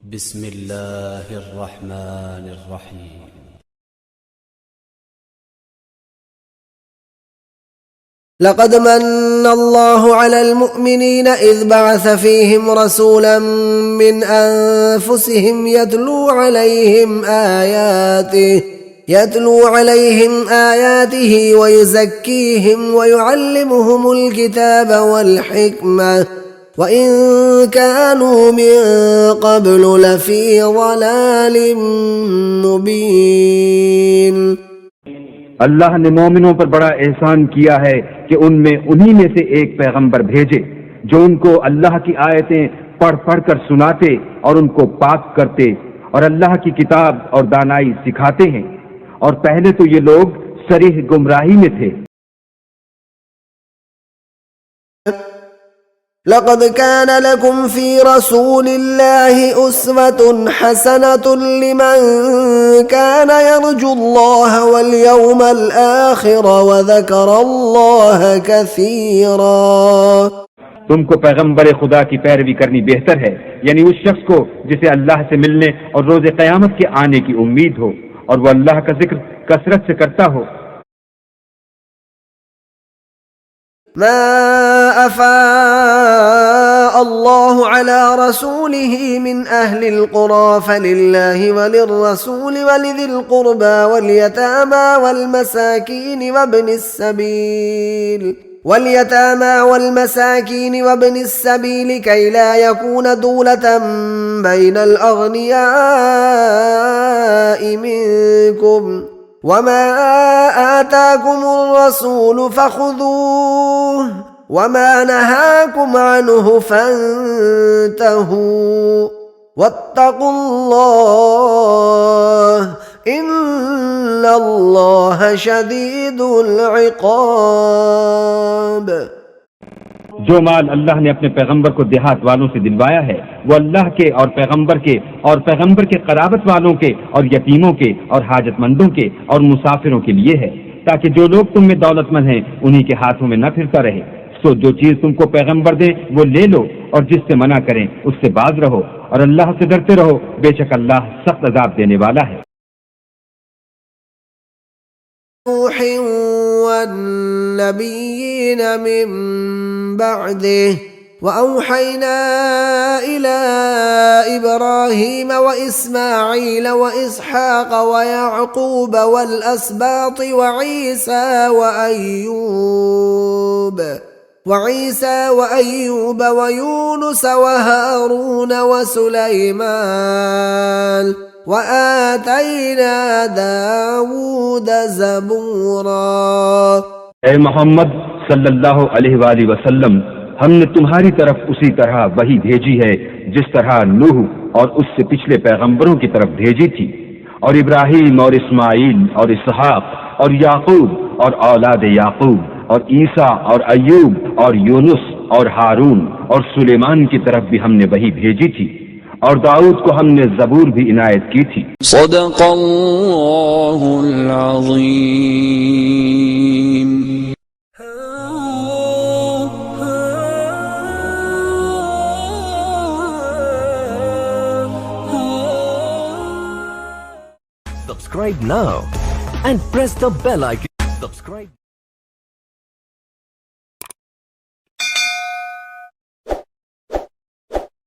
बिस्मिल्लाहिर्रहमानिर्रहीम। लक़द मन्ना अल्लाहु अलल मुअ्मिनीना इज़ बअस फ़ीहिम रसूलन मिन अनफुसिहिम यतलू अलैहिम आयातिही व युज़क्कीहिम व युअल्लिमुहुमुल किताब वल हिकमह व इन कानू मिन क़ब्लु लफ़ी ज़लालिम मुबीन। अल्लाह ने मोमिनों पर बड़ा एहसान किया है कि उनमें उन्हीं में से एक पैगंबर भेजे जो उनको अल्लाह की आयतें पढ़ पढ़ कर सुनाते और उनको पाक करते और अल्लाह की किताब और दानाई सिखाते हैं, और पहले तो ये लोग सरीह गुमराही में थे। लक़द कान लकुम फ़ी रसूलिल्लाहि उस्वतुन हसनतुन लिमन कान यरजुल्लाह वल यौमल आखिर व ज़करल्लाह कसीरा। तुमको पैगंबर खुदा की पैरवी करनी बेहतर है, यानी उस शख्स को जिसे अल्लाह से मिलने और रोज़े क़यामत के आने की उम्मीद हो और वो अल्लाह का जिक्र कसरत से करता हो। मा अफ़ा अल्लाहु अला रसूलिही मिन अहलिल क़ुरा फ़लिल्लाहि वलिर्रसूलि वलिज़िल क़ुर्बा वल यतामा वल मसाकीन वब्निस सबील कई ला यकून दूलतन बैनल अग़नियाइ मिनकुम वमा आताकुमुर रसूल फ़ख़ुज़ूह वमा नहाकुम अन्हु फ़ंतहू वत्तक़ुल्लाह इन्नल्लाह शदीदुल इक़ाब। जो माल अल्लाह ने अपने पैगंबर को देहात वालों से दिलवाया है वो अल्लाह के और पैगंबर के कराबत वालों के और यतीमों के और हाजतमंदों के और मुसाफिरों के लिए है, ताकि जो लोग तुम में दौलतमंद हैं उन्हीं के हाथों में न फिरता रहे। सो जो चीज तुमको पैगंबर दे वो ले लो, और जिससे मना करें उससे बाज रहो, और अल्लाह से डरते रहो, बेशक अल्लाह सख्त अज़ाब देने वाला है। वन्नबिय्यीन मिन बअदिह वअौहैना इला इब्राहीम व इस्माईल व इसहाक़ व याक़ूब वल अस्बात व ईसा व अय्यूब व यूनुस व हारून व सुलैमान व आतैना दाऊद ज़बूरा। ऐ मोहम्मद सल्लल्लाहु अलैहि वसल्लम, हमने तुम्हारी तरफ उसी तरह वही भेजी है जिस तरह नूह और उससे पिछले पैगंबरों की तरफ भेजी थी, और इब्राहीम और इस्माईल और इसहाक और याकूब और औलाद याकूब और ईसा और अय्यूब और यूनुस और हारून और सुलेमान की तरफ भी हमने वही भेजी थी, और दाऊद को हमने ज़बूर भी इनायत की थी। सदक़ल्लाहुल अज़ीम। Subscribe now and press the bell icon. Subscribe.